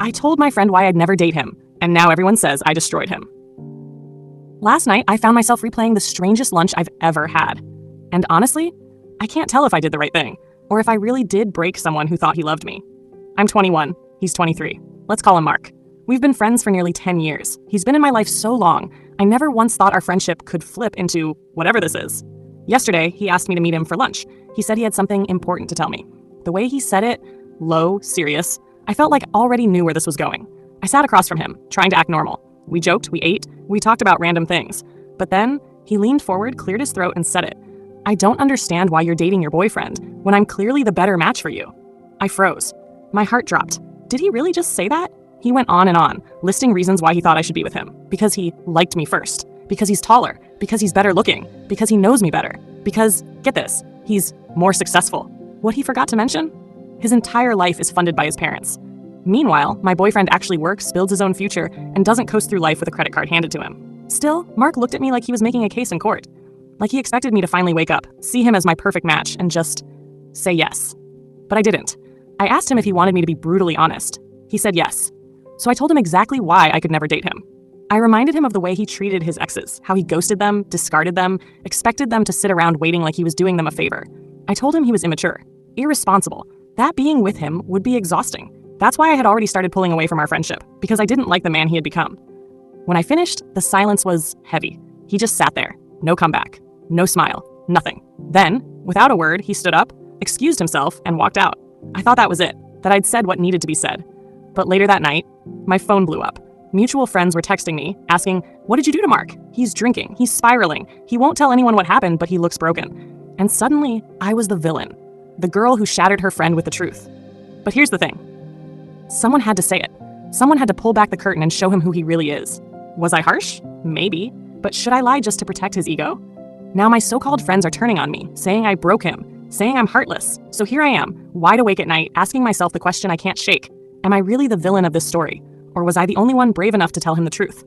I told my friend why I'd never date him, and now everyone says I destroyed him. Last night, I found myself replaying the strangest lunch I've ever had. And honestly, I can't tell if I did the right thing, or if I really did break someone who thought he loved me. I'm 21, he's 23. Let's call him Mark. We've been friends for nearly 10 years. He's been in my life so long, I never once thought our friendship could flip into whatever this is. Yesterday, he asked me to meet him for lunch. He said he had something important to tell me. The way he said it, low, serious, I felt like I already knew where this was going. I sat across from him, trying to act normal. We joked, we ate, we talked about random things. But then, he leaned forward, cleared his throat, and said it. I don't understand why you're dating your boyfriend when I'm clearly the better match for you. I froze. My heart dropped. Did he really just say that? He went on and on, listing reasons why he thought I should be with him. Because he liked me first. Because he's taller. Because he's better looking. Because he knows me better. Because, get this, he's more successful. What he forgot to mention? His entire life is funded by his parents. Meanwhile, my boyfriend actually works, builds his own future, and doesn't coast through life with a credit card handed to him. Still, Mark looked at me like he was making a case in court. Like he expected me to finally wake up, see him as my perfect match, and just say yes. But I didn't. I asked him if he wanted me to be brutally honest. He said yes. So I told him exactly why I could never date him. I reminded him of the way he treated his exes, how he ghosted them, discarded them, expected them to sit around waiting like he was doing them a favor. I told him he was immature, irresponsible, that being with him would be exhausting. That's why I had already started pulling away from our friendship, because I didn't like the man he had become. When I finished, the silence was heavy. He just sat there, no comeback, no smile, nothing. Then, without a word, he stood up, excused himself, and walked out. I thought that was it, that I'd said what needed to be said. But later that night, my phone blew up. Mutual friends were texting me, asking, "What did you do to Mark? He's drinking, he's spiraling, he won't tell anyone what happened, but he looks broken." And suddenly, I was the villain, the girl who shattered her friend with the truth. But here's the thing. Someone had to say it. Someone had to pull back the curtain and show him who he really is. Was I harsh? Maybe. But should I lie just to protect his ego? Now my so-called friends are turning on me, saying I broke him, saying I'm heartless. So here I am, wide awake at night, asking myself the question I can't shake. Am I really the villain of this story? Or was I the only one brave enough to tell him the truth?